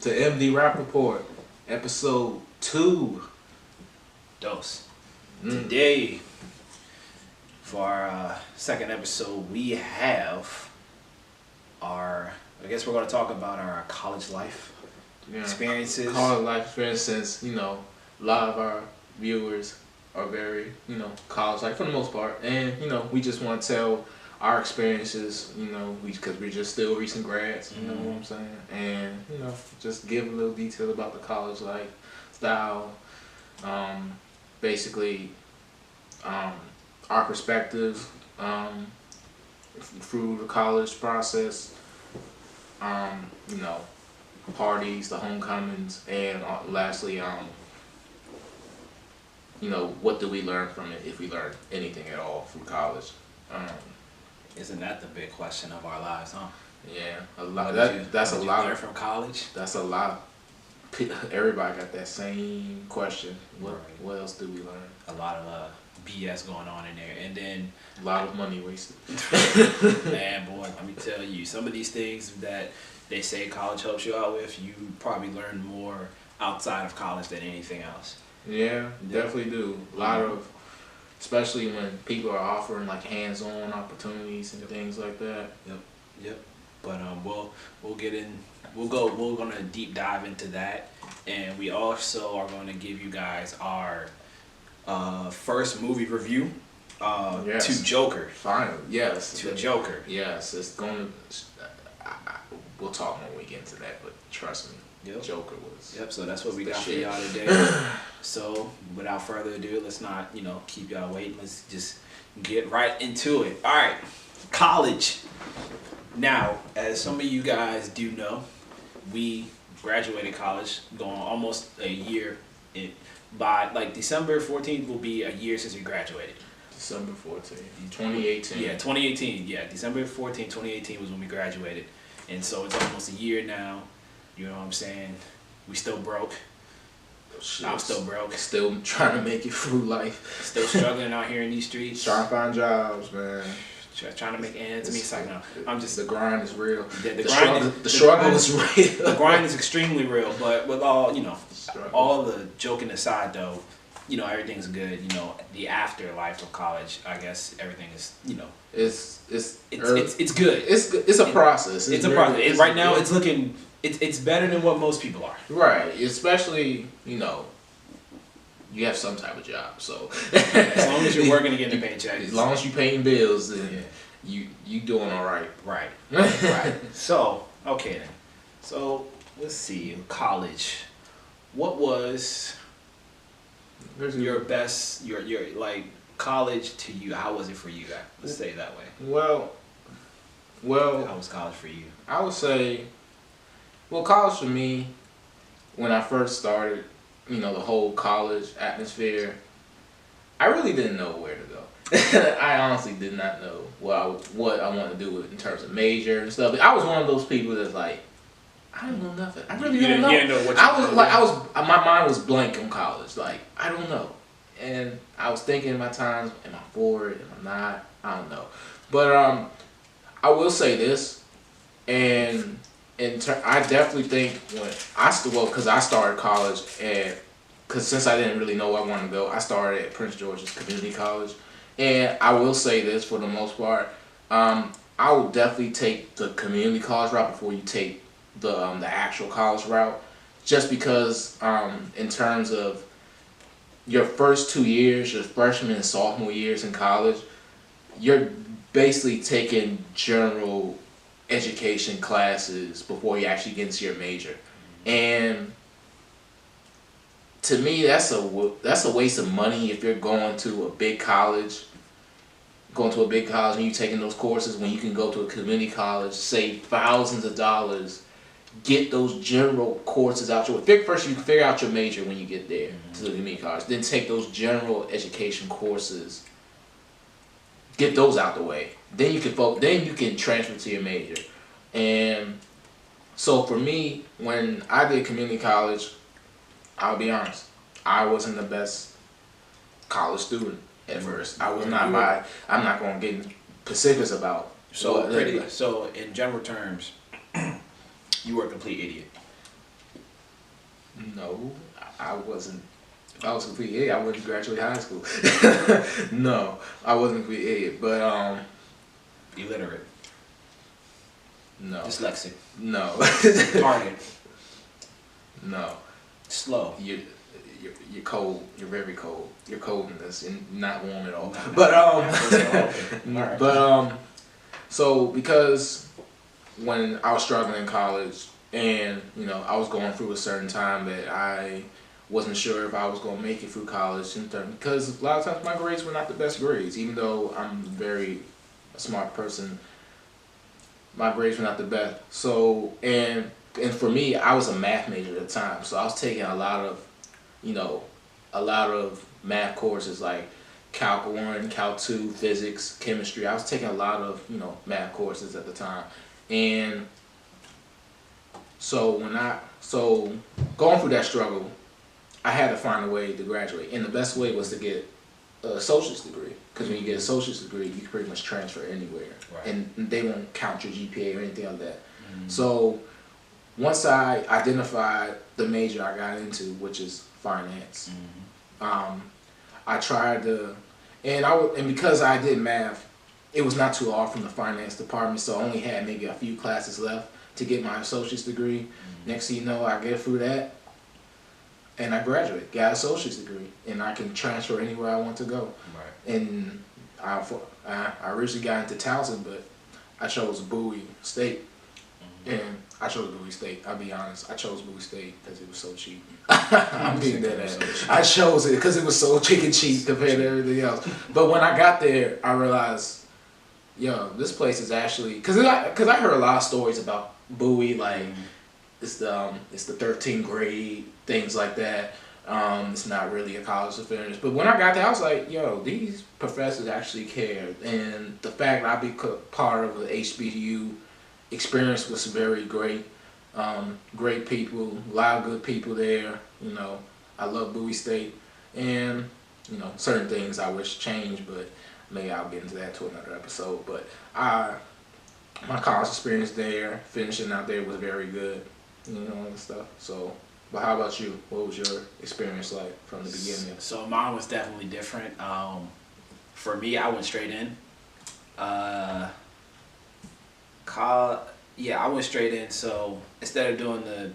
to MD RappReport, Ep2. Dose. Today, for our second episode, we have I guess we're going to talk about our college life experiences. College life experience, since, a lot of our viewers are very, college life for the most part. And, we just want to tell our experiences, because we're just still recent grads, you know what I'm saying? And, just give a little detail about the college life style. Basically, our perspectives through the college process, parties, the homecomings, and lastly, what do we learn from it, if we learn anything at all from college. Isn't that the big question of our lives, huh? Yeah, a lot. That's a lot. Learn from college. That's a lot. Everybody got that same question. What else do we learn? A lot of BS going on in there, and then a lot of money wasted. Man, boy, let me tell you, some of these things that they say college helps you out with, you probably learn more outside of college than anything else. Yeah, definitely do. A lot of, especially when people are offering like hands-on opportunities and things like that. Yep. But we'll get in. We're gonna deep dive into that, and we also are going to give you guys our first movie review. Yes. To Joker. Finally, yes. To Joker. Yes, it's going to. We'll talk when we get into that, but trust me, Joker was. Yep. So that's what we got for y'all today. So without further ado, let's not keep y'all waiting. Let's just get right into it. All right, college. Now, as some of you guys do know, we graduated college, going almost a year. By December 14th will be a year since we graduated. December 14th, 2018. Yeah, 2018. Yeah, December 14th, 2018 was when we graduated. And so it's almost a year now. You know what I'm saying? We still broke. I'm still broke. Still trying to make it through life. Still struggling out here in these streets. Trying to find jobs, man. Trying to make ends meet. Like, no, I'm just. The grind is real. The struggle is real. The grind is extremely real. But with all all the joking aside, though, everything's good. The afterlife of college, I guess everything is It's good. It's a process. It's a process. Right now, it's looking. It's better than what most people are. Right, especially you have some type of job, so as long as you're working to get a paycheck, as long as you're paying bills, then you doing all right. Right. Right. So okay then. So let's see. College. What was your best? Your like college to you? How was it for you? Let's say it that way. Well. How was college for you? I would say, college for me, when I first started, the whole college atmosphere, I really didn't know where to go. I honestly did not know what I wanted to do in terms of major and stuff. I was one of those people that's like, I don't know nothing. I really don't know. You didn't know what my mind was blank on college. Like, I don't know. And I was thinking in my times, am I for it? Am I not? I don't know. But I will say this, and I definitely think when because I started college because since I didn't really know where I wanted to go, I started at Prince George's Community College, and I will say this for the most part, I would definitely take the community college route before you take the actual college route, just because in terms of your first 2 years, your freshman and sophomore years in college, you're basically taking general education classes before you actually get into your major, and to me that's a waste of money if you're going to a big college and you're taking those courses when you can go to a community college, save thousands of dollars, get those general courses out your way. First you can figure out your major when you get there to the community college, then take those general education courses, get those out the way. Then you can transfer to your major. And so for me, when I did community college, I'll be honest, I wasn't the best college student at first. I was not I'm not going to get into specifics about. So in general terms, you were a complete idiot. No, I wasn't. If I was complete idiot, I wouldn't graduate high school. No, I wasn't complete idiot, but Illiterate. no, Dyslexic. no, Retarded. no. Slow. You're cold. You're very cold. You're cold in this, and not warm at all. No, But Alright. but so because when I was struggling in college, and I was going through a certain time that I wasn't sure if I was going to make it through college, and because a lot of times my grades were not the best grades, even though I'm very a smart person. My grades were not the best. So and for me, I was a math major at the time, so I was taking a lot of math courses like Calc 1, Calc 2, physics, chemistry. I was taking a lot of, math courses at the time. And so going through that struggle, I had to find a way to graduate. And the best way was to get a associate's degree. Because when you get an associate's degree, you can pretty much transfer anywhere. Right. And they won't count your GPA or anything like that. Mm-hmm. So once I identified the major I got into, which is finance, I tried to, and because I did math, it was not too hard from the finance department, so I only had maybe a few classes left to get my associate's degree. Mm-hmm. Next thing you know, I get through that, and I graduate, got an associate's degree, and I can transfer anywhere I want to go. Right. And I originally got into Towson, but I chose Bowie State. And I chose Bowie State. I'll be honest. I chose Bowie State because it was so cheap. I'm being dead ass. I chose it because it was so chicken cheap compared to everything else. But when I got there, I realized, this place is actually because I heard a lot of stories about Bowie, like it's the 13th grade, things like that. It's not really a college of fairness. But when I got there, I was like, these professors actually care, and the fact that I be part of the HBCU experience was very great. Great people, a lot of good people there. I love Bowie State, and certain things I wish changed, but maybe I'll get into that to another episode. But my college experience there, finishing out there, was very good, and stuff. So, but how about you? What was your experience like from the beginning? So mine was definitely different. For me, I went straight in. I went straight in. So instead of doing the,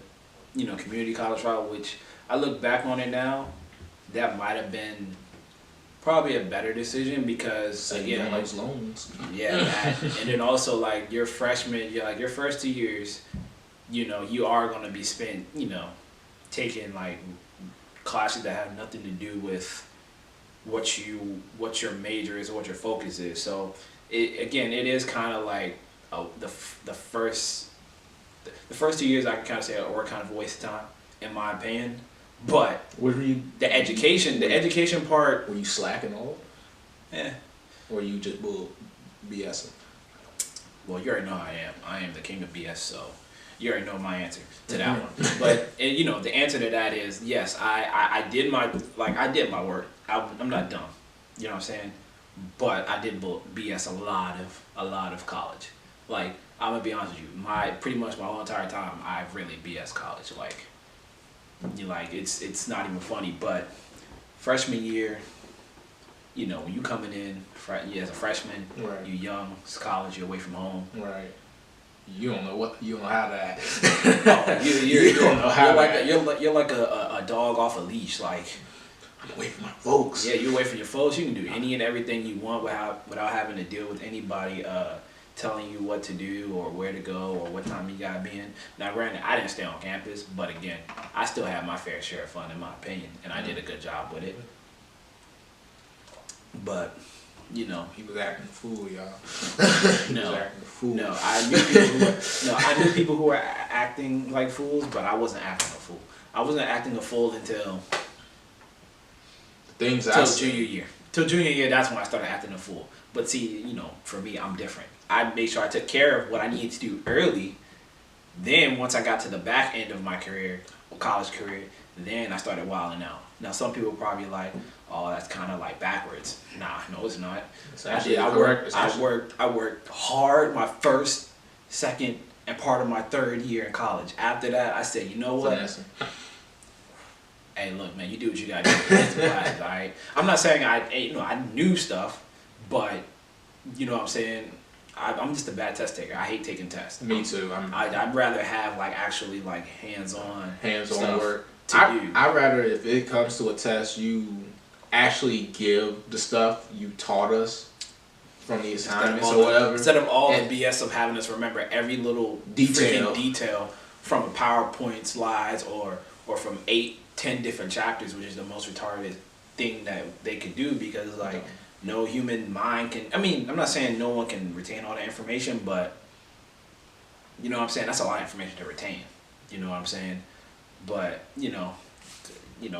community college route, which I look back on it now, that might have been probably a better decision because again, those loans. Yeah, and then also like your freshman, your first 2 years, you are gonna be spent, taking like classes that have nothing to do with what your major is or what your focus is. So it is kind of like the first 2 years I can kind of say were kind of a waste of time in my opinion. But the education part. Were you slacking off? Yeah. Or you just BSing? Well, you already know I am. I am the king of BS, so you already know my answer to that one. But the answer to that is yes. I did my work. I'm not dumb. You know what I'm saying? But I did BS a lot of college. Like I'm gonna be honest with you, pretty much my whole entire time I've really BS college. It's not even funny. But freshman year, when you coming in, as a freshman, right. You young, it's college, you're away from home. Right. You don't know how to act. You don't know how to act. You're like a dog off a leash. Like I'm away from my folks. Yeah, you're away from your folks. You can do any and everything you want without having to deal with anybody telling you what to do or where to go or what time you gotta be in. Now, granted, I didn't stay on campus, but again, I still had my fair share of fun in my opinion, and I did a good job with it. But he was acting a fool, y'all. No, acting a fool. No, I knew people who were acting like fools, but I wasn't acting a fool. I wasn't acting a fool until junior year. Till junior year, that's when I started acting a fool. But see, for me, I'm different. I made sure I took care of what I needed to do early. Then once I got to the back end of my college career, then I started wilding out. Now some people probably like, oh, that's kind of like backwards. Nah, no, it's not. I worked hard my first, second, and part of my third year in college. After that, I said, you know what? Hey, look, man, you do what you gotta do to get the classes, all right? I'm not saying I knew stuff, but you know what I'm saying. I'm just a bad test taker. I hate taking tests. Me too. I'd rather have like actually like hands-on work to do. I'd rather, if it comes to a test, you actually give the stuff you taught us from the assignments or whatever. Instead of all the BS of having us remember every little detail from a PowerPoint slides or from 8-10 different chapters, which is the most retarded thing that they could do, because like no human mind can. I mean, I'm not saying no one can retain all that information, but you know what I'm saying, that's a lot of information to retain. You know what I'm saying? But you know,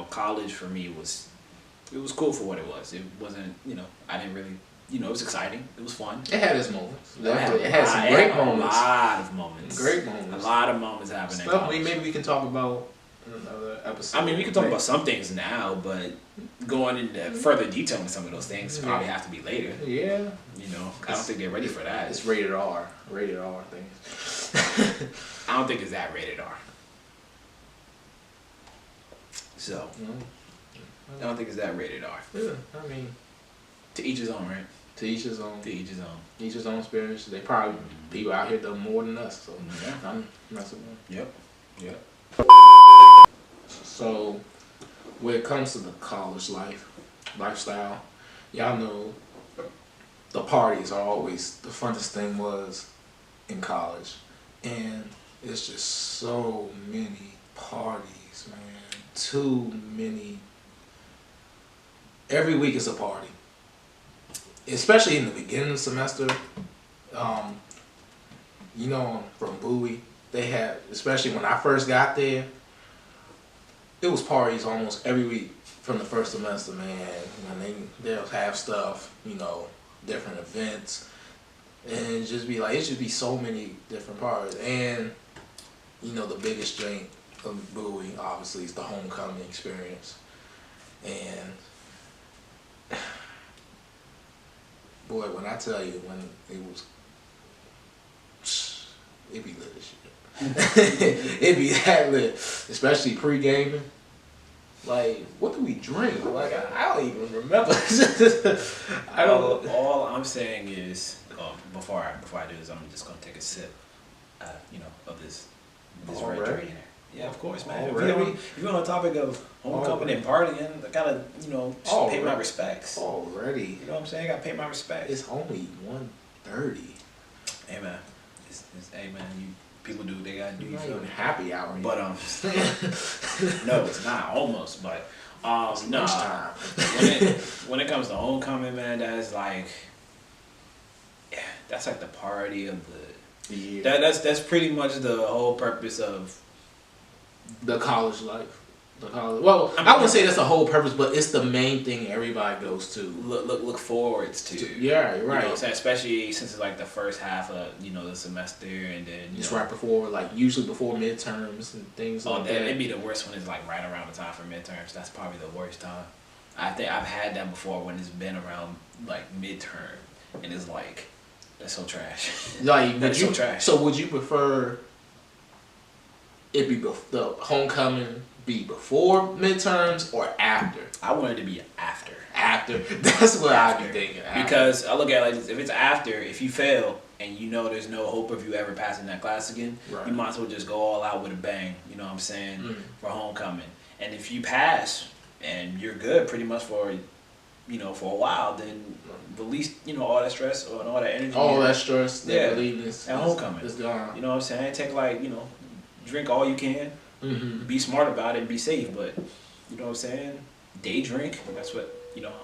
college for me was cool for what it was. It wasn't, I didn't really, it was exciting. It was fun. It had its moments. It had some great moments. A lot of moments. Great moments. A lot of moments happening. Stuff maybe we can talk about in another episode. I mean, we can talk about some things now, but going into further detail on some of those things probably have to be later. Yeah. I don't think they're ready for that. It's rated R. Rated R things. I don't think it's that rated R. So, I don't think it's that rated R. Yeah, I mean, to each his own, right? To each his own. To each his own. Each his own experience. They probably people out here done more than us, so yeah. I'm not surprised. Yep. So, when it comes to the college lifestyle, y'all know the parties are always the funnest thing was in college, and it's just so many parties, man. Too many. Every week is a party, especially in the beginning of the semester. From Bowie, they had, especially when I first got there, it was parties almost every week from the first semester, man. When they'll have stuff, different events, and it should be so many different parties. And the biggest drink of Bowie obviously is the homecoming experience, and boy, when I tell you, when it'd be lit as shit. It'd be that lit, especially pre-gaming. Like, what do we drink? Like, I don't even remember. I don't. All I'm saying is, before I do this, I'm just gonna take a sip, of this red drink here. Yeah, of course, man. If you're on the topic of homecoming and partying, I gotta, pay my respects. Already. You know what I'm saying? I gotta pay my respects. It's only 1:30. Hey man, hey man, people do what they gotta do. You feel me? Happy hour. But no, it's not almost. But no. When it comes to homecoming, man, that's like the party of the. Yeah. That's pretty much the whole purpose of the college life. Well, I wouldn't say that's the whole purpose, but it's the main thing everybody goes to. Look forwards to. Yeah, you're right. You know what I'm saying? Especially since it's like the first half of the semester, and then it's right before, usually before midterms and things like that. It'd be the worst one is like right around the time for midterms. That's probably the worst time. I think I've had that before when it's been around like midterm, and it's like that's so trash. So trash. So would you prefer it be the homecoming be before midterms or after? I want it to be after. After. That's what I'd be thinking. After. Because I look at it like this: if it's after, if you fail and there's no hope of you ever passing that class again, right, you might as well just go all out with a bang. You know what I'm saying? For homecoming. And if you pass and you're good, pretty much for a while, then the least all that stress or all that energy, that stress, that at homecoming, is gone. You know what I'm saying? Take drink all you can. Mm-hmm. Be smart about it and be safe, but you know what I'm saying? Day drink. That's what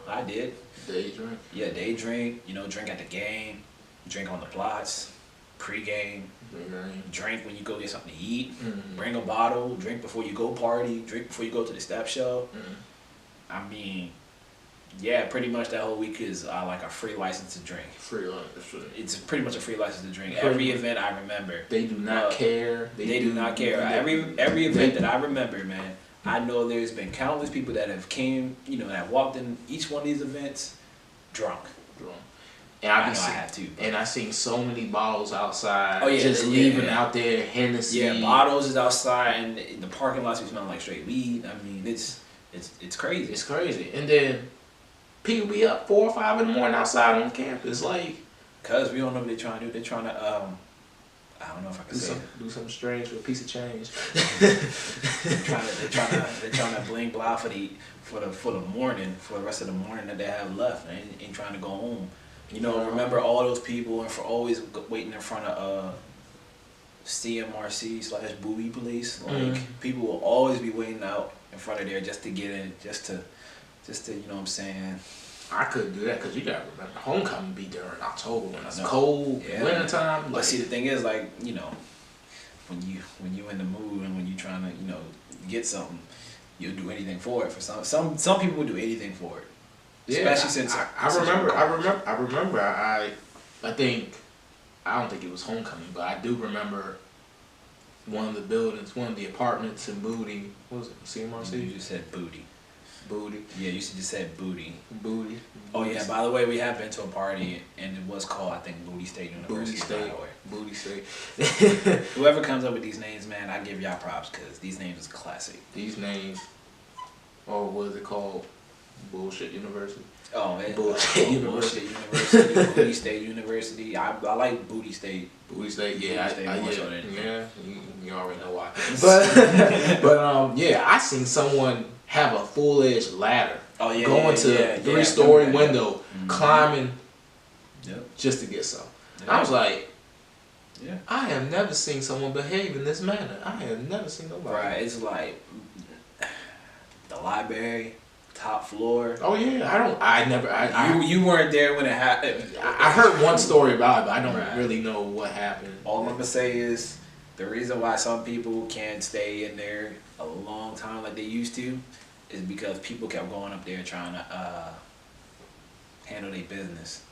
I did. Day drink. Yeah, day drink. Drink at the game, drink on the plots, pre-game. Drink when you go get something to eat. Mm-hmm. Bring a bottle. Drink before you go party. Drink before you go to the step show. Mm-hmm. I mean, yeah, pretty much that whole week is like a free license to drink. It's pretty much a free license to drink. Every event I remember. They do not care. They do not care. Every event that I remember, man, I know there's been countless people that have came, that have walked in each one of these events drunk. And I have too. And I seen so many bottles outside. Oh yeah, just leaving out there, Hennessy. Yeah, bottles is outside, and the parking lots be smelling like straight weed. I mean, it's It's crazy. It's crazy. And then people be up 4 or 5 in the morning outside on campus, like. Cause we don't know what they're trying to do. They're trying to I don't know if I can say it. Do something strange for a piece of change. they're trying to bling blah for the morning, for the rest of the morning that they have left. They ain't trying to go home. You know, remember all those people and for always waiting in front of CMRC / booby police. Like people will always be waiting out in front of there just to get in, just to you know what I'm saying. I couldn't do that because you gotta remember homecoming be during October when it's cold, wintertime. But see, the thing is, like, you know, when you in the mood and when you trying to, you know, get something, you'll do anything for it. For some people will do anything for it. Yeah, especially since I remember. I think I don't think it was homecoming, but I do remember one of the buildings, one of the apartments in Booty. What was it? CMRC. You just said booty. Booty. Yeah, you just said booty. Booty. Oh yeah, by the way, we have been to a party and it was called, I think, Booty State University. Booty State. Whoever comes up with these names, man, I give y'all props because these names is classic. These names, or what is it called? Bullshit University. Oh man, Bullshit University. Booty State University. I like Booty State. Booty State, yeah, Yeah, you already know why. But yeah, I seen someone have a full-edged ladder, going to a 3-story window, climbing, just to get some. I was like, I have never seen someone behave in this manner. I have never seen nobody. Right, it's like the library, top floor. Oh yeah, you weren't there when it happened. I heard one story about it, but I don't really know what happened. All I'm gonna say is the reason why some people can't stay in there a long time like they used to is because people kept going up there trying to handle their business.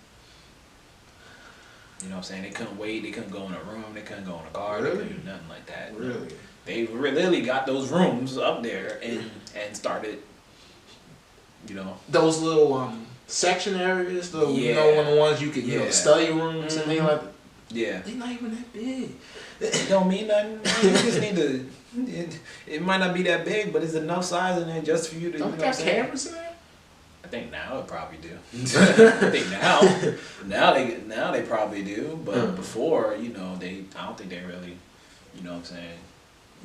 You know what I'm saying? They couldn't wait. They couldn't go in a room. They couldn't go in a car. Really? They couldn't do nothing like that. Really? They really got those rooms up there and started, you know. Those little section areas, you know, one of the ones you could, you know, study rooms and things like that. Yeah. They're not even that big. It don't mean nothing. You just need to. It might not be that big, but it's enough size in there just for you to. Don't you they got cameras in there? I think now it probably do. I think now they probably do, but before, you know, I don't think they really, you know what I'm saying,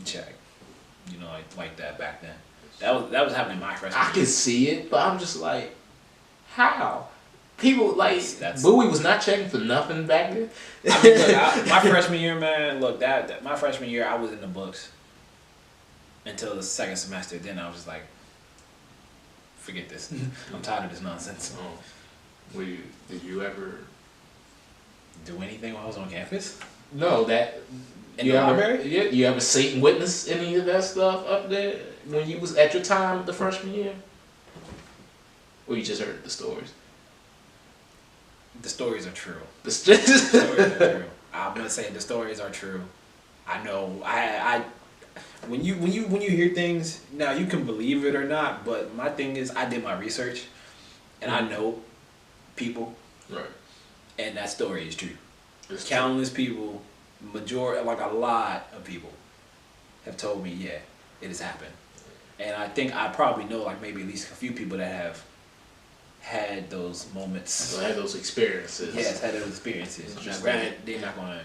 check, you know, like that back then. That was happening my freshman year. I can see it, but I'm just like, how? People like Bowie was not checking for nothing back then. I mean, look, my freshman year, man. Look, that my freshman year, I was in the books until the second semester. Then I was just like, forget this. I'm tired of this nonsense. Did you ever do anything while I was on campus? No, in the library. Yeah, you ever sit and witness any of that stuff up there when you was at your time the freshman year? Or you just heard the stories? The stories are true. The stories are true. I'm gonna say the stories are true. I know. I when you hear things, now you can believe it or not, but my thing is I did my research and I know people. Right. And that story is true. It's countless people, majority, like a lot of people have told me, yeah, it has happened. And I think I probably know like maybe at least a few people that have had those moments. So had those experiences. Yes, had those experiences. Now, granted, they're not gonna,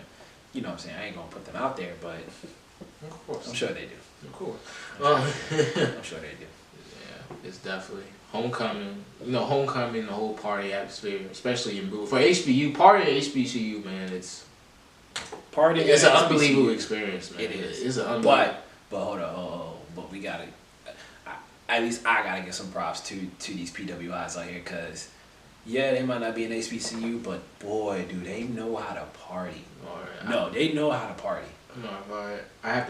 you know what I'm saying, I ain't gonna put them out there, but of course. I'm sure they do. Of course. I'm sure they do. Yeah, it's definitely homecoming. You know, homecoming, the whole party atmosphere, especially in Boo. For HBU, party at HBCU, man, it's an unbelievable experience, man. It is. It's an unbelievable. But hold on, but we gotta. At least I gotta give some props to these PWIs out here, cause yeah, they might not be an HBCU, but boy, do they know how to party. No, they know how to party. No, but I have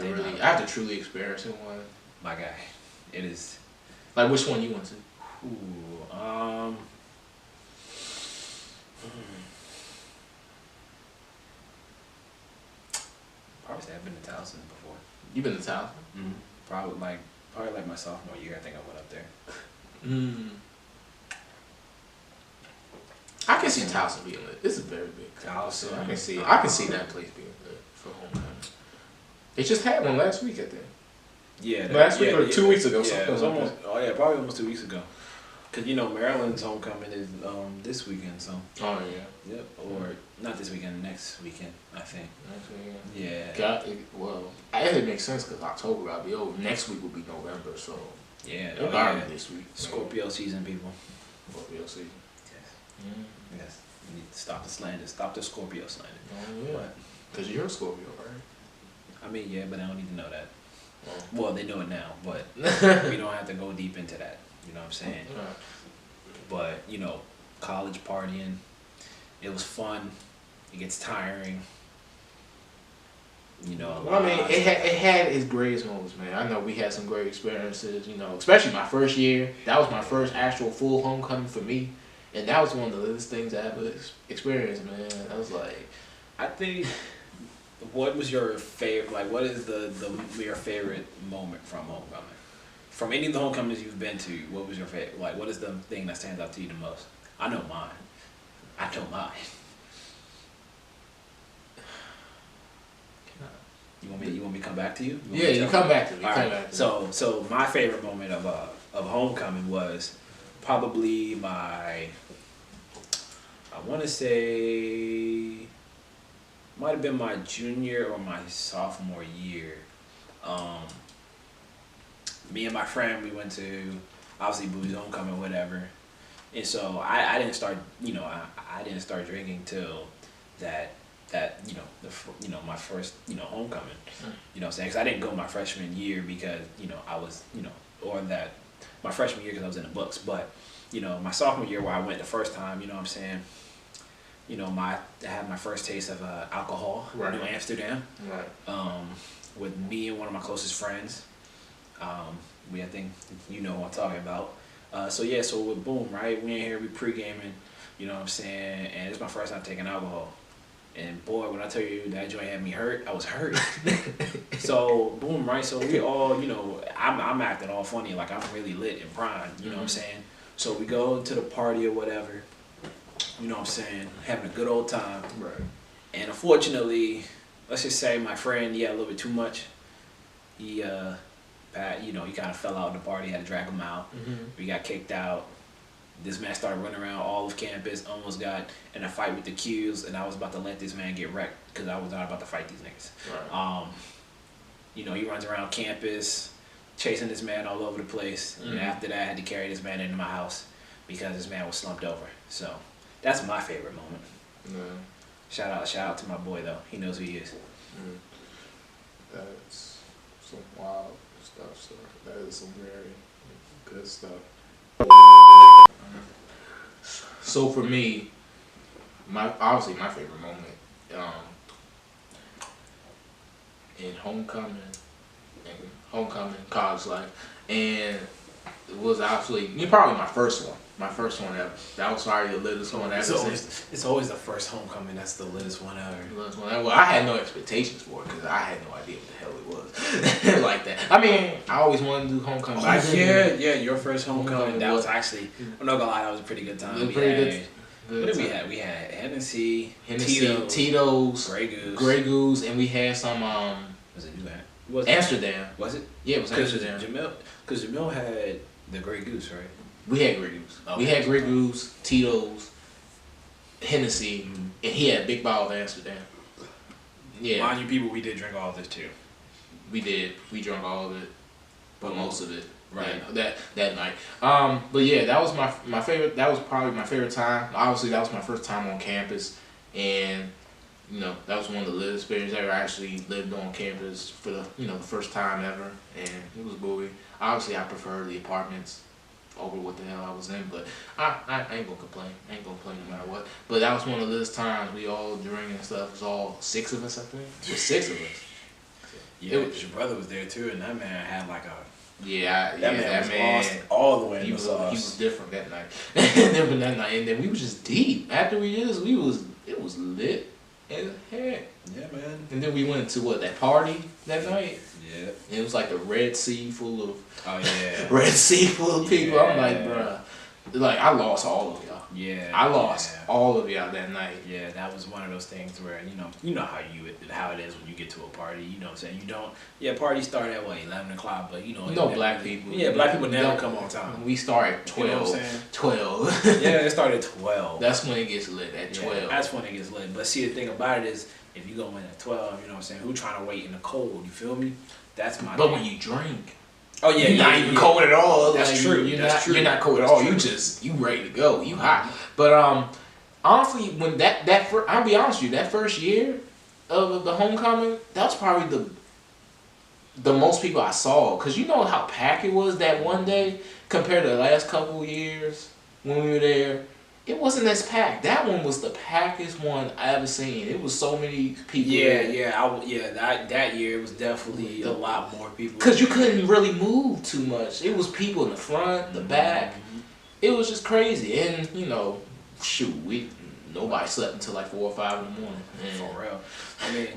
to truly experience it one. My guy, it is. Like, which one you went to? Probably say I've been to Towson before. You been to Towson? Mm-hmm. Probably like my sophomore year. I think I went up there. I can see Towson being lit. It's a very big Towson. So I can see that place being lit for homecoming. They just had one last week, I think. Yeah, last week or 2 weeks ago. Yeah, it was almost. Oh yeah, probably almost 2 weeks ago. Cause Maryland's homecoming is this weekend, so. Oh yeah. Yep. Or not this weekend, next weekend, I think. Next weekend. Yeah. Well, it makes sense because October I'll be over. Next week will be November, so. Yeah. This week. Scorpio season, people. Scorpio season. Yes. Yes. You need to stop the slander. Stop the Scorpio slander. Oh yeah. Because you're a Scorpio, right? I mean, yeah, but I don't need to know that. Oh. Well, they know it now, but we don't have to go deep into that. You know what I'm saying? Yeah. But, college partying, it was fun. It gets tiring. Well, I mean, it had its greatest moments, man. I know we had some great experiences, especially my first year. That was my first actual full homecoming for me. And that was one of the latest things I ever experienced, man. I was like... I think... What was your favorite, what is your favorite moment from homecoming? From any of the homecomings you've been to, what was your favorite? What is the thing that stands out to you the most? I know mine. You want me to come back to you? You come back to me. All right. So my favorite moment of homecoming was probably I want to say, might have been my junior or my sophomore year. Me and my friend, we went to, obviously, Boo's homecoming, whatever. And so I didn't start, I didn't start drinking till my first, homecoming. You know what I'm saying? Because I didn't go my freshman year because, I was, my freshman year because I was in the books. But, my sophomore year where I went the first time, you know what I'm saying? I had my first taste of alcohol, right. New Amsterdam, right. with me and one of my closest friends. I think you know what I'm talking about. So with Boom, right? We in here, we pre-gaming, you know what I'm saying? And it's my first time taking alcohol. And boy, when I tell you that joint had me hurt, I was hurt. So Boom, right? So we all, I'm acting all funny, like I'm really lit and prime, you know what I'm saying? So we go to the party or whatever, you know what I'm saying? Having a good old time. Right. And unfortunately, let's just say my friend, he had a little bit too much. He he kind of fell out in the party, had to drag him out. We got kicked out. This man started running around all of campus, almost got in a fight with the Qs, and I was about to let this man get wrecked because I was not about to fight these niggas. Right. He runs around campus, chasing this man all over the place. And after that, I had to carry this man into my house because this man was slumped over. So that's my favorite moment. Yeah. Shout out to my boy though. He knows who he is. That's some wild stuff. So that is some very good stuff. So for me, obviously my favorite moment in homecoming, college life, and it was actually probably my first one ever. That was probably the latest one ever. It's always the first homecoming that's the latest one ever. Well, I had no expectations for it because I had no idea what the hell it was like that. I mean, I always wanted to do homecoming. Your first homecoming. That was actually, I'm not gonna lie, that was a pretty good time. What did we have? We had Hennessy, Tito's, Grey Goose, and we had some was it New Amsterdam? Was it? Yeah, it was Amsterdam. Because Jamil had the Grey Goose, right? We had Grey Goose. Okay. We had Grey Goose, Tito's, Hennessy, and he had a big bottle of Amsterdam. Yeah. Mind you, people, we did drink all of this too. We did. We drank all of it, but most of it. Right. That night. But yeah, that was my favorite. That was probably my favorite time. Obviously, that was my first time on campus, and that was one of the lit experiences I ever actually lived on campus for the the first time ever, and it was buoy. Obviously, I prefer the apartments over what the hell I was in, but I ain't gonna complain. I ain't gonna complain no matter what. But that was one of the latest times we all drinking and stuff. It was all 6 of us, I think. It was 6 of us. Yeah, your brother was there too, and that man had like a. That man was lost all the way. He was different that night. And then we was just deep. After it was lit as heck. Yeah, man. And then we went to that party that night. Yeah. And it was like the Red Sea full of. Oh yeah. Red Sea full of people. Yeah. I'm like, bruh. Like I lost all of y'all. Yeah. I lost all of y'all that night. Yeah, that was one of those things where you know how it is when you get to a party. You know what I'm saying? You don't. Yeah, parties start at what 11 o'clock, but Black people. Yeah, black people never come on time. We start at 12. You know what I'm saying? 12. Yeah, it started at 12. That's when it gets lit at 12. Yeah, that's when it gets lit. But see, the thing about it is, if you go in at 12, you know what I'm saying? Who trying to wait in the cold? You feel me? That's my. But when you drink. Oh yeah, you're not even cold at all. That's like, true. You're not cold at all. You ready to go. You hot. But honestly, when I'll be honest with you, that first year of the homecoming, that was probably the most people I saw. Cause you know how packed it was that one day compared to the last couple years when we were there. It wasn't as packed. That one was the packest one I ever seen. It was so many people. That year it was definitely a lot more people. Cause you couldn't really move too much. It was people in the front, the back. It was just crazy. And shoot, nobody slept until like 4 or 5 in the morning. And for real. I mean,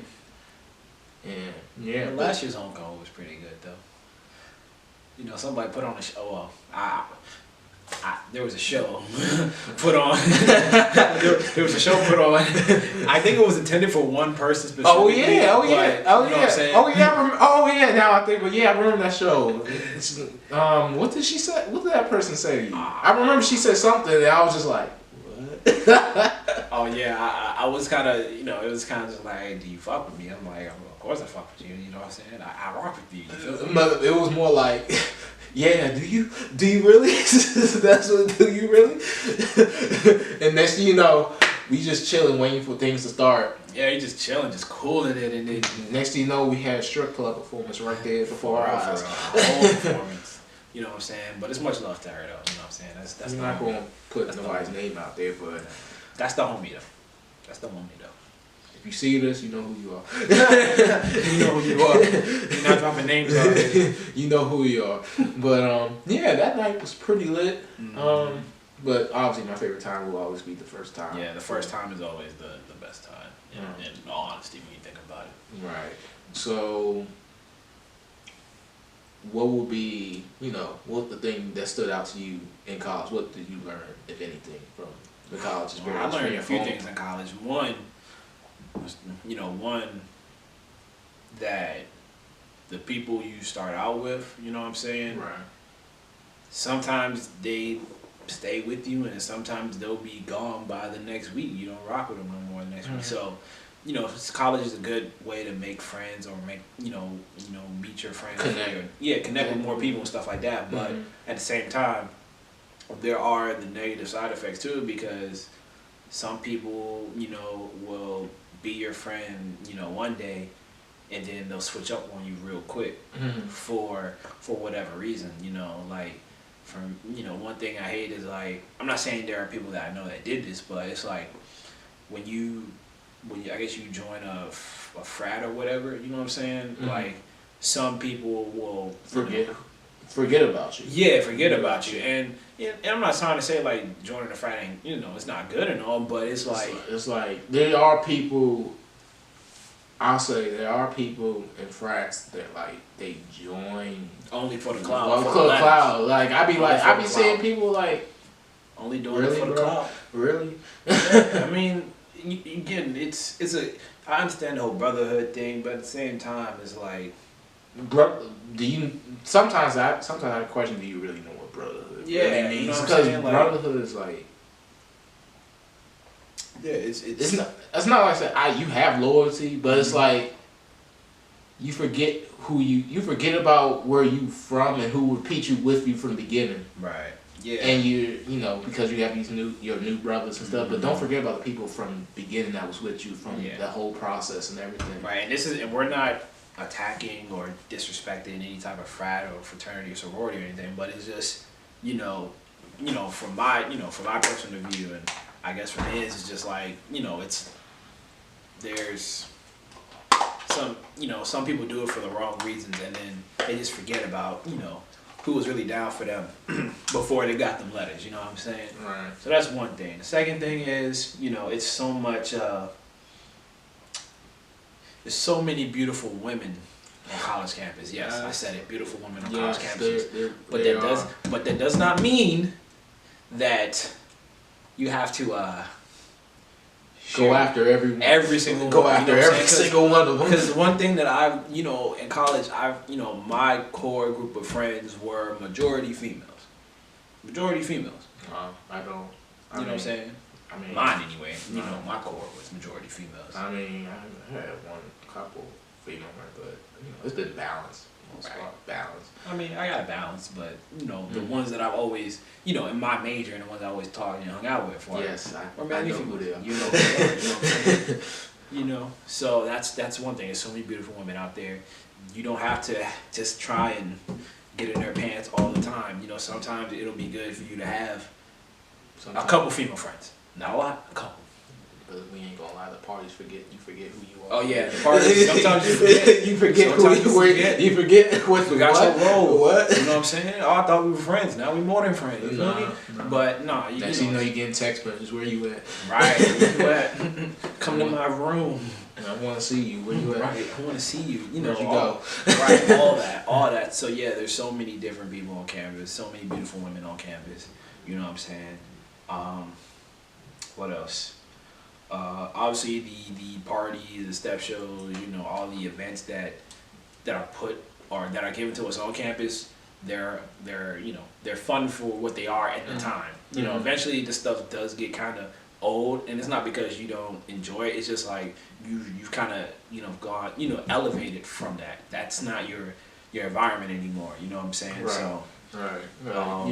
yeah. Last year's homecoming was pretty good though. Somebody put on a show. Well, there was a show put on. there was a show put on. I think it was intended for one person specifically. Oh yeah. What I'm saying? Now I think, I remember that show. What did she say? What did that person say to you? I remember she said something, and I was just like, what? Oh yeah, I was kind of, it was kind of just like, hey, do you fuck with me? I'm like, of course I fuck with you. You know what I'm saying? I rock with you. You feel me? But it was more like. Yeah, do you really? That's what, do you really? And next thing you know, we just chilling, waiting for things to start. Yeah, you just chilling, just cooling it, and then next thing you know, we had a strip club performance right there before our eyes. A whole performance. You know what I'm saying? But it's much love to her though. You know what I'm saying? That's I'm not gonna put nobody's name out there, but that's the homie though. If you see this, you know who you are. You know who you are. You're not dropping names already. You know who you are. But that night was pretty lit. But obviously my favorite time will always be the first time. Yeah, the first time is always the best time. In all honesty, when you think about it. Right. So what would be, what's the thing that stood out to you in college? What did you learn, if anything, from the college experience? I learned a few things in college. One that the people you start out with, you know what I'm saying? Right. Sometimes they stay with you, and sometimes they'll be gone by the next week. You don't rock with them no more the next week. So, college is a good way to make friends or make, meet your friends. Connect with more people and stuff like that. But at the same time, there are the negative side effects too, because some people, will be your friend, one day, and then they'll switch up on you real quick for whatever reason, like from one thing I hate is like, I'm not saying there are people that I know that did this, but it's like when you I guess you join a frat or whatever, you know what I'm saying? Like some people will forget about you. Yeah, forget about you. And I'm not trying to say like joining a frat ain't, it's not good and all, but it's like there are people. I'll say there are people in frats that like they join only for the cloud. Well, for the cloud. Like I be seeing people like only doing it for the cloud. Really? Yeah, I mean, again, it's I understand the whole brotherhood thing, but at the same time, it's like, sometimes I question, do you really know what brotherhood really means? Because brotherhood is like. Yeah, it's not like I said you have loyalty, but it's like you forget you forget about where you from and who would repeat you with you from the beginning. Right. Yeah. And because you have your new brothers and stuff, but don't forget about the people from the beginning that was with you from the whole process and everything. Right. And we're not attacking or disrespecting any type of frat or fraternity or sorority or anything, but it's just from my personal view, and I guess from his, it's just like, there's some people do it for the wrong reasons, and then they just forget about, who was really down for them before they got them letters, you know what I'm saying? Right. So that's one thing. The second thing is, it's so much, there's so many beautiful women on college campus. Yes, I said it, beautiful women on college campuses. But that does not mean that, you have to go after every single go one, after every single one of them. Because one thing that I've, in college, my core group of friends were majority females. Majority females. I don't. You know what I'm saying? I mean, mine anyway. My core was majority females. I mean, I had one couple female, but it's been balanced. Balance. I mean, I got balance, but the ones that I've always, in my major and the ones I always talked and hung out with. Yes, I know who they are. You know what I'm saying? So that's one thing. There's so many beautiful women out there. You don't have to just try and get in their pants all the time. Sometimes it'll be good for you to have a couple female friends. Not a lot, a couple. But we ain't gonna lie, the parties you forget who you are. Oh yeah, the parties. Sometimes you forget. You forget who you were. You forget what you got your role. What? You know what I'm saying? Oh, I thought we were friends. Now we more than friends. You feel me? But no, next you know you getting text messages. Where you at? Right. Where you at? Come to my room. I want to see you. Where you at? Right. I want to see you. Where'd you go? Right. All that. So yeah, there's so many different people on campus. So many beautiful women on campus. You know what I'm saying? What else? Obviously the parties, the step shows, all the events that are put or that are given to us on campus, they're fun for what they are at the time. Eventually this stuff does get kind of old, and it's not because you don't enjoy it. It's just like you've kind of gone elevated from that. That's not your environment anymore. You know what I'm saying? Right. So. Right. As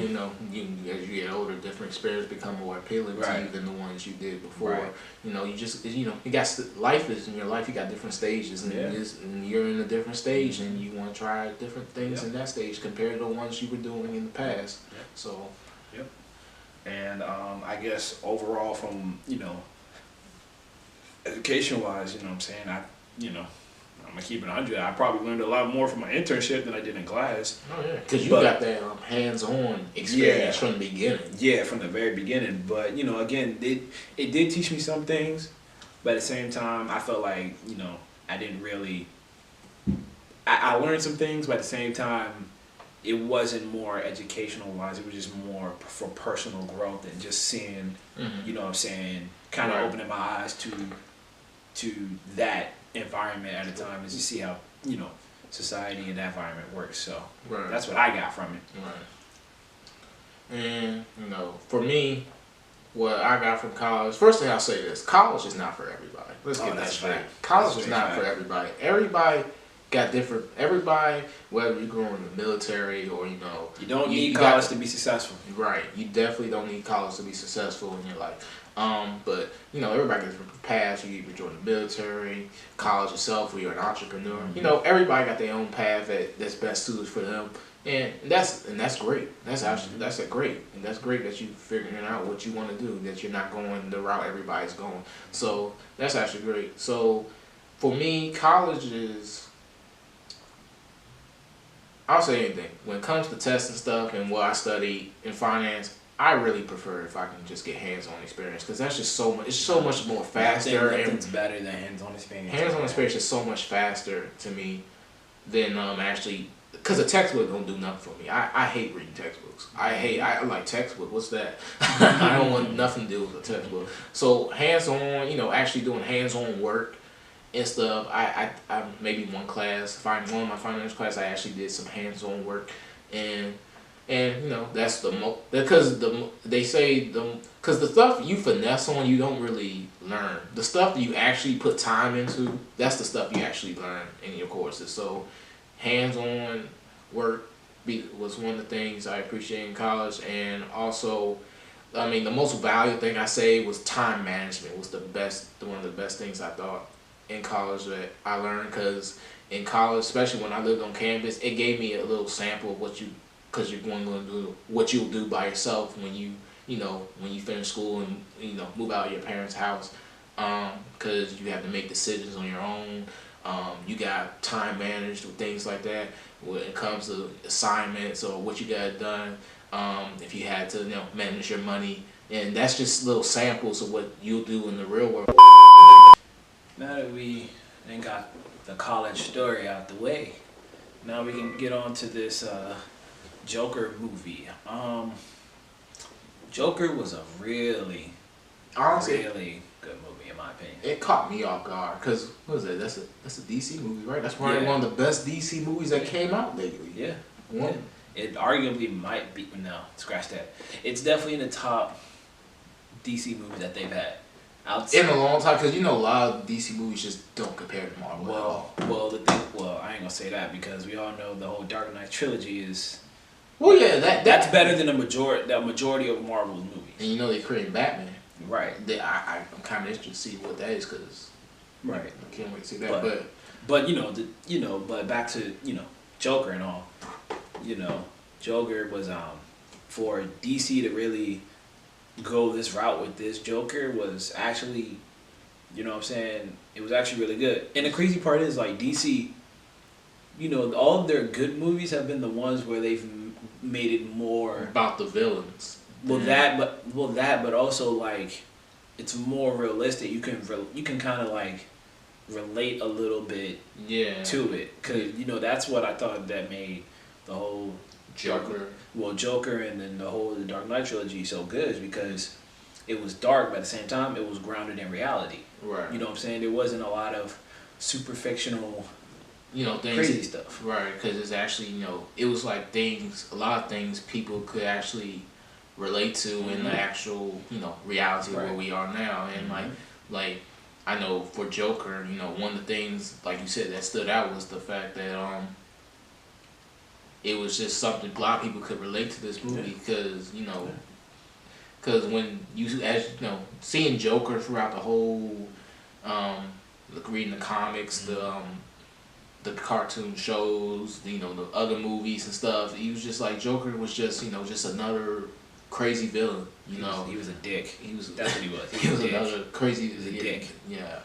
you get older, different experiences become more appealing to you than the ones you did before. Right. You got life is in your life. You got different stages, and, and you're in a different stage, and you want to try different things in that stage compared to the ones you were doing in the past. Yep. So. Yep. And I guess overall, from education wise, what I'm saying, I'm gonna keep it 100. I probably learned a lot more from my internship than I did in class. Oh yeah, because you got that hands-on experience from the beginning. Yeah, from the very beginning. But again, it did teach me some things, but at the same time, I felt like I didn't really. I learned some things, but at the same time, it wasn't more educational wise. It was just more for personal growth and just seeing, what I'm saying, kind of opening my eyes to that environment at a time, and to see how society and that environment works. So that's what I got from it. Right. And for me, what I got from college, first thing I'll say this: college is not for everybody. Let's get that straight. College is not for everybody. Everybody got different. Everybody, whether you're going in the military or you don't need college to be successful. Right. You definitely don't need college to be successful in your life. But everybody gets different paths. You either join the military, college itself, or you're an entrepreneur. Everybody got their own path that's best suited for them, and that's great. That's great, and that's great that you figuring out what you want to do. That you're not going the route everybody's going. So that's actually great. So for me, college is. I'll say anything when it comes to tests and stuff and what I study in finance. I really prefer if I can just get hands-on experience because that's just so much. It's so much more faster. Nothing's better than hands-on experience. Hands-on experience is so much faster to me than actually because a textbook don't do nothing for me. I hate reading textbooks. I like textbook. What's that? I don't want nothing to do with a textbook. So hands-on, actually doing hands-on work and stuff. I maybe one of my finance class I actually did some hands-on work and that's because they say because the stuff you finesse on you don't really learn. The stuff that you actually put time into, that's the stuff you actually learn in your courses. So hands-on work was one of the things I appreciate in college, and also the most valuable thing I say was time management was one of the best things I thought in college that I learned, because in college, especially when I lived on campus, it gave me a little sample of because you're going to do what you'll do by yourself when you finish school and move out of your parents' house, because you have to make decisions on your own. You got time managed with things like that when it comes to assignments or what you got done. If you had to manage your money, and that's just little samples of what you'll do in the real world. Now that we ain't got the college story out the way, now we can get on to this Joker movie. Joker was a really honestly, really good movie in my opinion. it caught me off guard because what is it? That's a DC movie, right? That's probably one of the best DC movies that came out lately. Yeah. One. Yeah. It arguably might be no, scratch that. It's definitely in the top DC movies that they've had. In a long time, because a lot of DC movies just don't compare to Marvel at all. Well, I ain't gonna say that because we all know the whole Dark Knight trilogy is. Well, yeah, that's better than the majority of Marvel's movies. And they created Batman. Right. I'm kind of interested to see what that is because. Right. I can't wait to see that. But but back to Joker and all. Joker was for DC to really go this route with this Joker was actually, what I'm saying, it was actually really good. And the crazy part is like DC, all of their good movies have been the ones where they've made it more about the villains. But also like it's more realistic. You can kind of like relate a little bit to it because that's what I thought that made the whole Joker and then the Dark Knight trilogy so good is because it was dark, but at the same time it was grounded in reality. Right. You know what I'm saying? There wasn't a lot of super fictional, things, crazy stuff. Right, because it's actually it was like a lot of things people could actually relate to in the actual reality where we are now, and like I know for Joker, one of the things like you said that stood out was the fact that it was just something a lot of people could relate to this movie because because when seeing Joker throughout the whole reading the comics, the cartoon shows, the other movies and stuff, he was just like Joker was just just another crazy villain. He was a dick. That's what he was. He was another crazy. He was a dick. Yeah,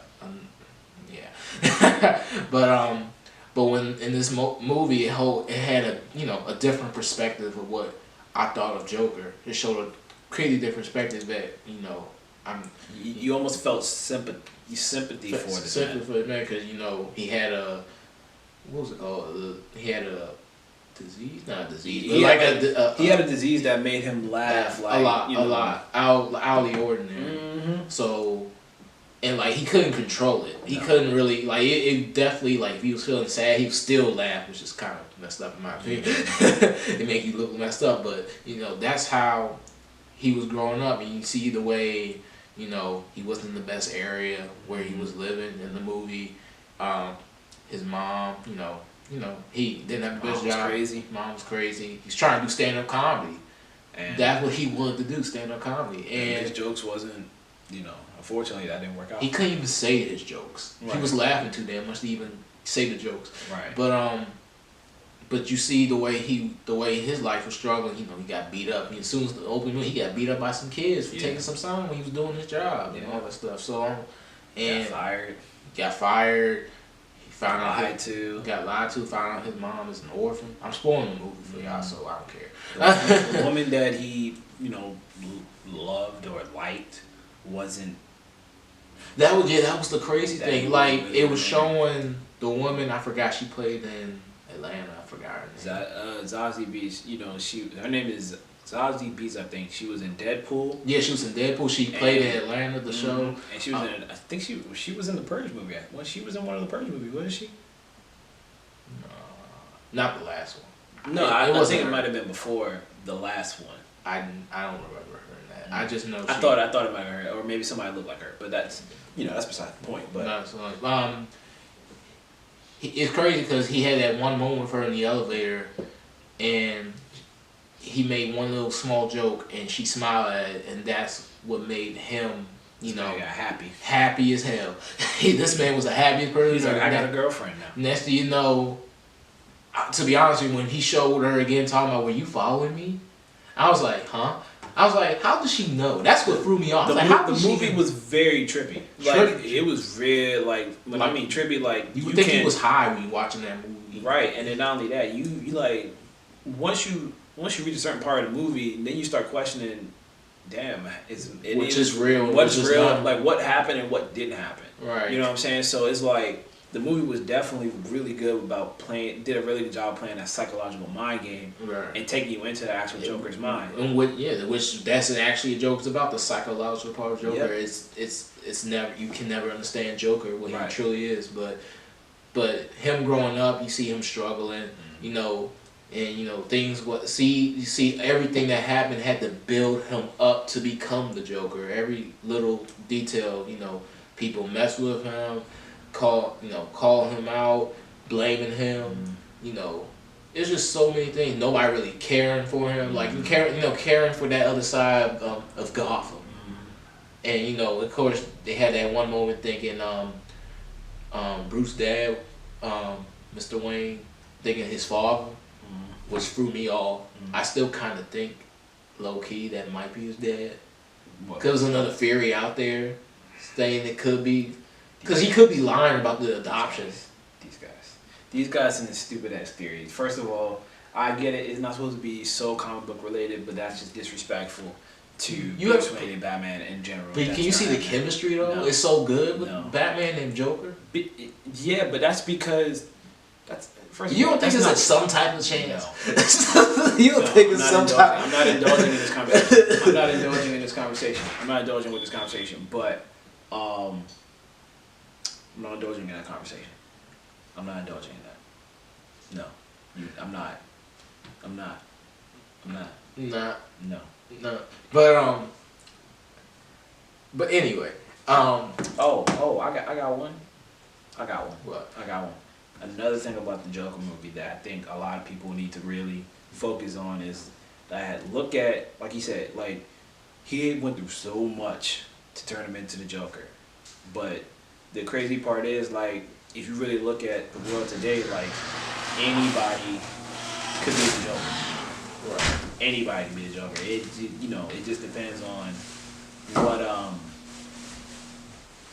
yeah. But when in this movie, it had a different perspective of what I thought of Joker. It showed a crazy different perspective that you almost felt sympathy for the man because he had a what was it called? He had a disease, not a disease. He had a disease that made him laugh like a lot out of the ordinary. Mm-hmm. So. And like he couldn't control it. He couldn't really like it definitely like if he was feeling sad, he would still laugh, which is kind of messed up in my opinion. It make you look messed up, but that's how he was growing up. And you see the way he wasn't in the best area where he was living in the movie. His mom, he didn't have the best job. Mom was crazy. He's trying to do stand-up comedy, and that's what he wanted to do, stand-up comedy. And his jokes wasn't, unfortunately, that didn't work out. He couldn't even say his jokes. Right. He was laughing too damn much to even say the jokes. Right. But you see the way his life was struggling. He got beat up. As soon as the opening, he got beat up by some kids for taking some sign when he was doing his job and all that stuff. So, and got fired. He found out got lied to. Found out his mom is an orphan. I'm spoiling the movie for y'all, so I don't care. The woman that he loved or liked wasn't. That was the crazy thing. Like it was showing the woman. I forgot she played in Atlanta. I forgot her name. Zazie Beetz. Her name is Zazie Beetz. I think she was in Deadpool. Yeah, she was in Deadpool. She played in Atlanta, the show. And she was in. I think she was in the Purge movie. Well, she was in one of the Purge movies. Wasn't she? No, not the last one. No, I think it might have been before the last one. I don't remember her in that. I just know. I thought it might have been her, or maybe somebody looked like her. But that's that's beside the point. But it's crazy because he had that one moment with her in the elevator, and he made one little small joke, and she smiled at it, and that's what made him, happy as hell. This man was the happiest person. He's like, I got a girlfriend now. Next thing you know, to be honest with you, when he showed her again talking about, were you following me? I was like, huh? I was like, how does she know? That's what threw me off. The movie was very trippy. Like it was real. I mean trippy. Like you would think he was high when you watching that movie, right? And then not only that, you like once you reach a certain part of the movie, then you start questioning, damn, which is real? What's real? Like what happened and what didn't happen? Right. You know what I'm saying? So it's like the movie was definitely really good about did a really good job playing that psychological mind game and taking you into the actual Joker's mind. And which that's actually a joke. It's about the psychological part of Joker. It's never, you can never understand Joker, what he truly is, but him growing up, you see him struggling, you know, and you know things. You see everything that happened had to build him up to become the Joker. Every little detail, you know, people mess with him, call him out, blaming him, you know. It's just so many things. Nobody really caring for him, like caring for that other side of Gotham. And you know, of course, they had that one moment thinking, Bruce's dad, Mr. Wayne, thinking his father, which threw me off. I still kind of think, low key, that might be his dad. Because there's another theory out there saying it could be, because he could be lying about the adoption. These guys in this stupid ass theory. First of all, I get it. It's not supposed to be so comic book related, but that's just disrespectful to Bruce Wayne and Batman in general. But can you see the chemistry though? No. It's so good with Batman and Joker. Yeah, but that's because you don't think there's like some type of chance? No. You don't think it's some type? I'm not indulging in this conversation. I'm not indulging with this conversation. But I'm not indulging in that conversation. I'm not indulging in that. No, I'm not. No. But anyway. I got one. What? I got one. Another thing about the Joker movie that I think a lot of people need to really focus on is that look at, like you said, like he went through so much to turn him into the Joker. But the crazy part is, like, if you really look at the world today, like anybody could be the Joker. Right. Anybody can be the Joker. It just depends on what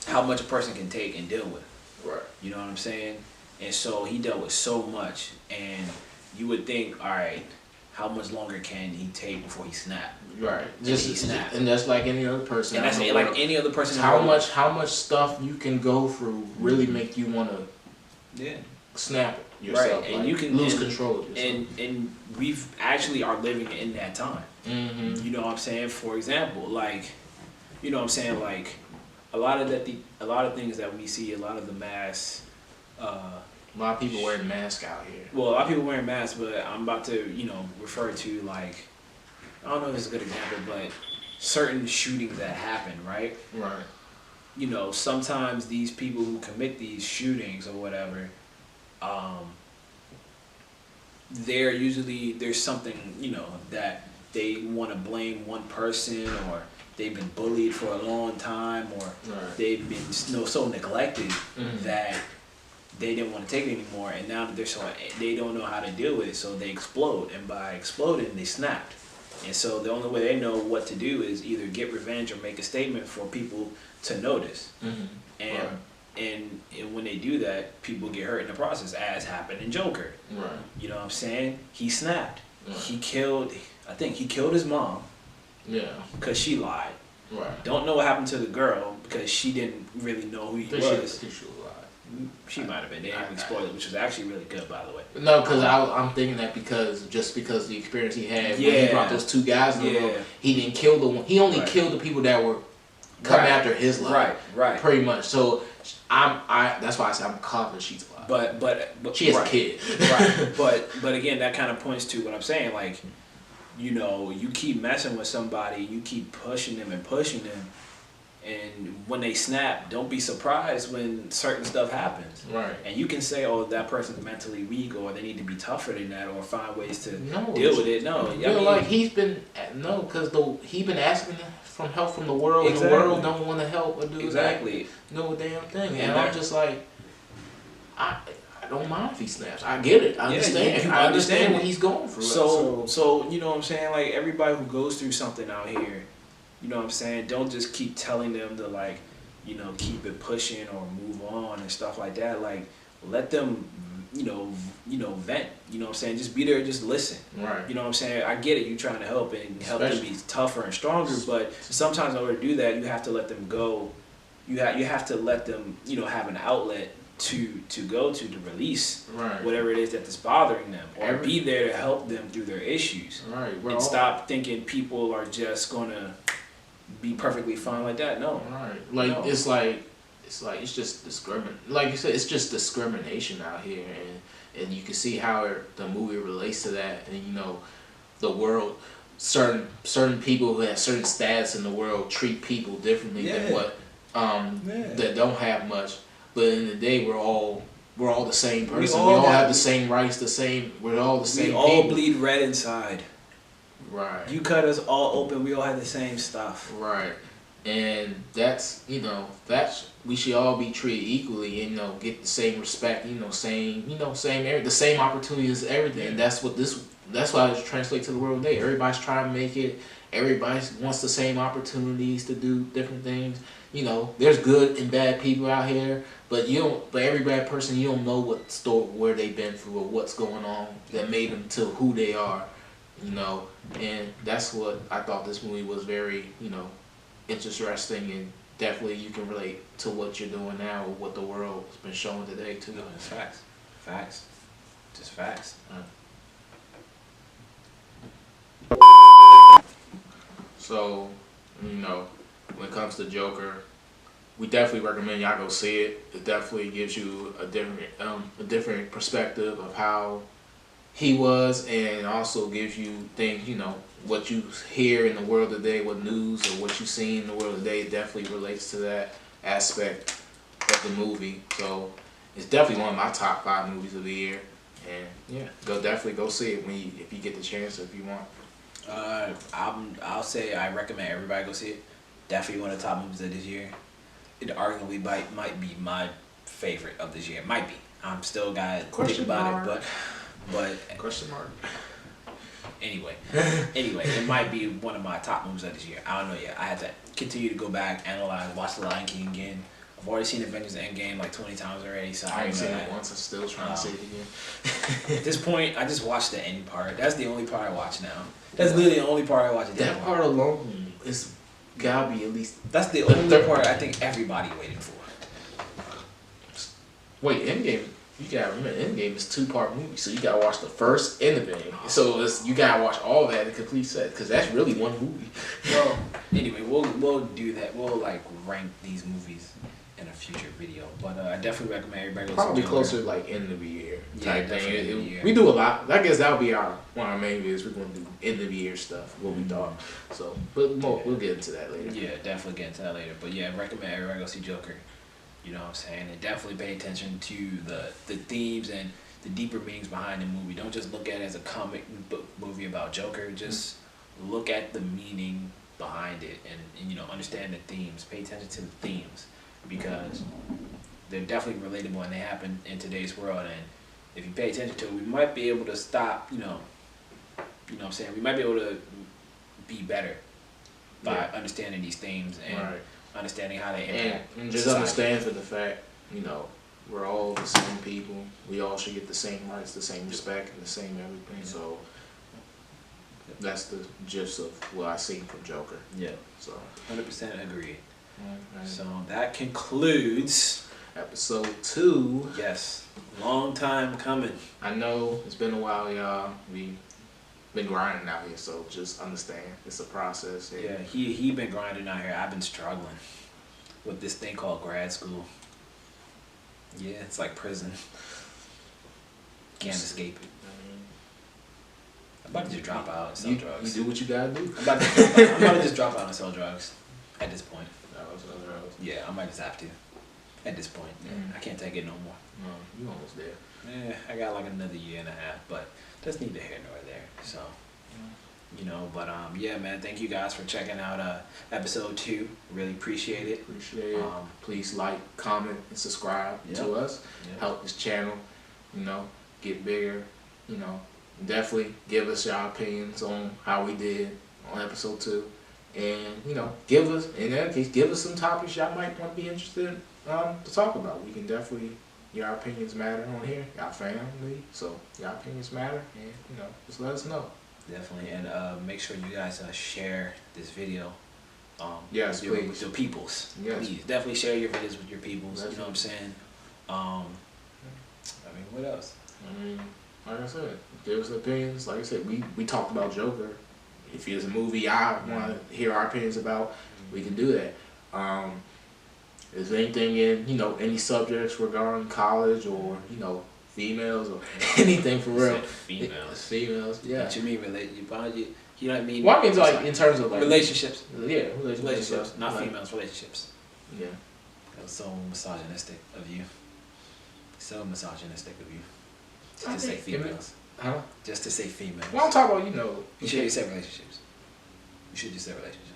how much a person can take and deal with. Right. You know what I'm saying? And so he dealt with so much, and you would think, all right, how much longer can he take before he snapped? Right. And that's like any other person. And that's like any other person. How much stuff you can go through really make you want to snap yourself. Right. And like, you can lose control of yourself. And we've actually are living in that time. Mm-hmm. You know what I'm saying? For example, like, you know what I'm saying, like a lot of things that we see, a lot of the mass. A lot of people wearing masks out here. Well, a lot of people wearing masks, but I'm about to, refer to, like, I don't know if this is a good example, but certain shootings that happen, right? Right. You know, sometimes these people who commit these shootings or whatever, there's something, that they want to blame one person, or they've been bullied for a long time, or they've been so neglected that they didn't want to take it anymore, and now that they don't know how to deal with it, so they explode, and by exploding, they snapped. And so the only way they know what to do is either get revenge or make a statement for people to notice. Mm-hmm. And when they do that, people get hurt in the process, as happened in Joker. Right. You know what I'm saying? He snapped. Right. I think he killed his mom. Yeah. Because she lied. Right. Don't know what happened to the girl because she didn't really know who he was. She might have been. They didn't really spoil it, which was actually really good, by the way. No, because I'm thinking that because the experience he had when he brought those two guys in the room, he didn't kill the one. He only killed the people that were coming after his life. Right. Pretty much. So that's why I said I'm confident she's alive. But she has a kid. Right. But again, that kind of points to what I'm saying. Like, you keep messing with somebody, you keep pushing them, and when they snap, don't be surprised when certain stuff happens. Right. And you can say, oh, that person's mentally weak, or they need to be tougher than that, or find ways to deal with it. No. Like he's been asking for help from the world, and the world don't want to help or do no damn thing. And I'm just like, I don't mind if he snaps. I get it. I understand. I understand what he's going through. So you know what I'm saying? Like, everybody who goes through something out here, you know what I'm saying? Don't just keep telling them to, like, keep it pushing or move on and stuff like that. Like, let them, vent. You know what I'm saying? Just be there, just listen. Right. You know what I'm saying? I get it. You're trying to help and help them be tougher and stronger, but sometimes in order to do that, you have to let them go. You have to let them, have an outlet to go to release Right. whatever it is that's bothering them, or be there to help them through their issues. Right. And stop thinking people are just gonna be perfectly fine like that. No. Right. Like no. It's just like you said, it's just discrimination out here, and you can see how the movie relates to that, and you know, the world, certain people who have certain status in the world treat people differently than what that don't have much. But in the day, we're all the same person. We all have the same rights. We're all the same. We all people. Bleed red inside. Right. You cut us all open. We all have the same stuff. Right. And that's, you know, we should all be treated equally and, you know, get the same respect, the same opportunities, everything. Yeah. That's why it translates to the world today. Everybody's trying to make it. Everybody wants the same opportunities to do different things. You know, there's good and bad people out here, but every bad person, you don't know where they've been through or what's going on that made them to who they are, you know. And that's what I thought this movie was very, interesting, and definitely you can relate to what you're doing now or what the world's been showing today too. No, it's facts. Facts. Just facts. So, when it comes to Joker, we definitely recommend y'all go see it. It definitely gives you a different perspective of how he was, and also gives you things, what you hear in the world today, what news or what you see in the world today, definitely relates to that aspect of the movie. So it's definitely one of my top 5 movies of the year, and yeah, definitely go see it if you get the chance or if you want. I'll say I recommend everybody go see it. Definitely one of the top movies of this year. It arguably might be my favorite of this year. Might be. I'm still gotta think about it, but question mark. Anyway, it might be one of my top movies of this year. I don't know yet. I had to continue to go back, analyze, watch The Lion King again. I've already seen Avengers Endgame like 20 times already, so I ain't seen it once. I'm still trying to see it again. At this point, I just watched the end part. That's the only part I watch now. That's literally the only part I watch. That part alone is gotta be at least. That's the only part I think everybody waited for. Wait, Endgame. You gotta remember, Endgame is 2-part movie, so you gotta watch the first and the ending. So you gotta watch all that in complete set, because that's really one movie. Well, anyway, we'll do that. We'll rank these movies in a future video, but I definitely recommend everybody go probably closer to end of the year type thing. We do a lot. I guess that'll be one of our main videos. We're gonna do end of the year stuff, what we thought. So, but we'll get into that later. Yeah, definitely get into that later. But yeah, recommend everybody go see Joker. You know what I'm saying? And definitely pay attention to the themes and the deeper meanings behind the movie. Don't just look at it as a comic book movie about Joker. Just look at the meaning behind it and understand the themes. Pay attention to the themes, because they're definitely relatable and they happen in today's world. And if you pay attention to it, we might be able to stop, you know what I'm saying? We might be able to be better by understanding these themes and understanding how they impact and just society. understand for the fact, we're all the same people. We all should get the same rights, the same respect, and the same everything. So that's the gist of what I seen from Joker. Yeah. So 100% agree. Okay. So that concludes episode 2. Yes. Long time coming. I know it's been a while, y'all. We been grinding out here, so just understand it's a process. Yeah, he been grinding out here. I've been struggling with this thing called grad school. Yeah, it's like prison. Can't escape it. I'm about to just drop out and sell drugs. You do what you gotta do. I'm about to just drop out and sell drugs at this point. Yeah, I might just have to. At this point, I can't take it no more. No, you almost there. Yeah, I got like another year and a half, but that's neither here nor there. So, but yeah, man, thank you guys for checking out episode 2. Really appreciate it. Please like, comment, and subscribe to us. Help this channel, get bigger. Definitely give us your opinions on how we did on episode 2. And, give us some topics y'all might want to be interested to talk about. We can definitely, your opinions matter on here. Y'all family, so your opinions matter, and, just let us know. Definitely, and make sure you guys share this video. Yes, please. With your peoples. Yes. Please, definitely share your videos with your peoples. Definitely. You know what I'm saying? I mean, what else? I mean, like I said, give us opinions. Like I said, we talked about Joker. If there's a movie I want to hear our opinions about, we can do that. Is there anything in, any subjects regarding college or, females or anything for real? Females. Females, yeah. What you mean you know what I mean? Well, I mean, like, in terms of, like... relationships. Yeah, relationships. Not like, females, relationships. Yeah. That was so misogynistic of you. So misogynistic of you. I Just say females. Huh? Just to say females. Well, I'm talking about, You should just say relationships. You should just say relationships.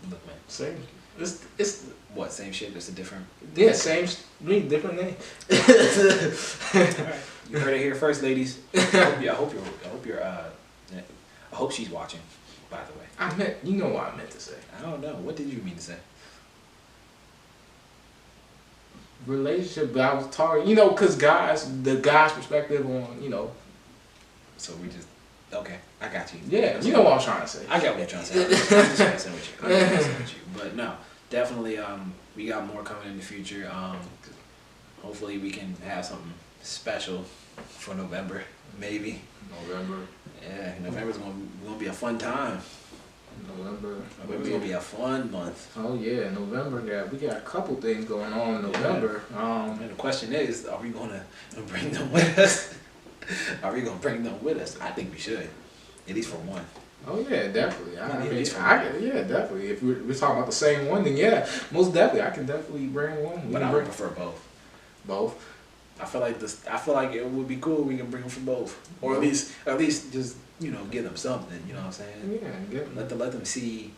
Look, man. Same. It's what? Same shit, just a different. Yeah, same. Different name. Alright. You heard it here first, ladies. I hope she's watching. By the way. I meant. You know what I meant to say. I don't know. What did you mean to say? Relationship, but I was talking. Because the guy's perspective on. So we just. Okay, I got you. Yeah, you know what I'm trying to say. I got what you're trying to say. I'm just messing with you. But no, definitely. We got more coming in the future. Hopefully we can have something special for November, maybe. November. Yeah, November's gonna be a fun time. November's gonna be a fun month. Oh yeah, November. We got a couple things going on in November. Yeah. And the question is, are we gonna bring them with us? Are we gonna bring them with us? I think we should, at least for one. Oh yeah, definitely. Yeah, definitely. If we're talking about the same one, then yeah, most definitely. I can definitely bring one. But I would prefer both. Both. I feel like it would be cool. We can bring them for both, or at least just give them something. You know what I'm saying? Yeah. Let them see,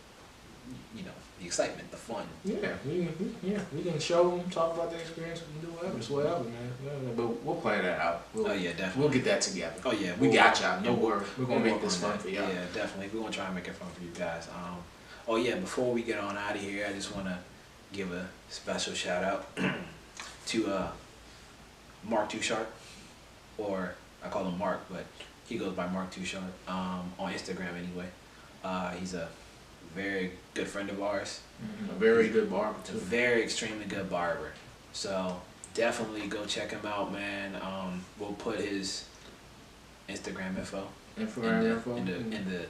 the excitement, the fun. Yeah, we can show them, talk about the experience, we can do whatever, it's whatever, man. Yeah, but we'll plan that out. Definitely. We'll get that together. Oh yeah, we got y'all. No worry. We're gonna make this fun for y'all. Yeah, definitely. We're gonna try and make it fun for you guys. Oh yeah, before we get on out of here, I just wanna give a special shout out to Mark Too Sharp, or I call him Mark, but he goes by Mark Too Sharp on Instagram anyway. He's a very good friend of ours. A very good barber too. A very extremely good barber. So definitely go check him out, man. We'll put his Instagram info in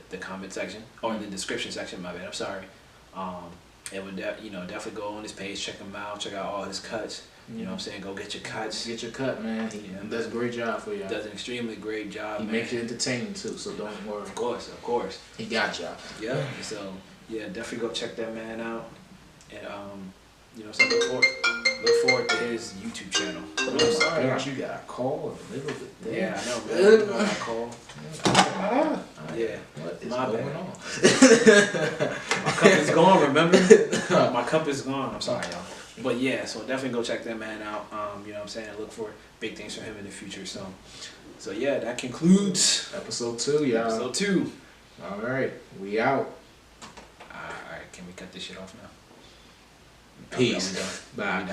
the comment section, or in the description section. My bad. I'm sorry. It would definitely go on his page, check him out, check out all his cuts. You know what I'm saying? Go get your cuts. Get your cut, man. He does a great job for y'all. Does an extremely great job. He makes it entertaining too, so don't worry. Of course. He got y'all. Yeah. So yeah, definitely go check that man out. And so look forward to his YouTube channel. I'm sorry, you got a call in the middle of the day. Yeah, I know, man. I got a call. Yeah. What is My going bad. on? My cup is gone, remember? My cup is gone. I'm sorry, y'all. But yeah, so definitely go check that man out. You know what I'm saying? Look for big things from him in the future. So yeah, that concludes episode 2, y'all. Episode 2. All right, we out. All right, can we cut this shit off now? Peace. Bye.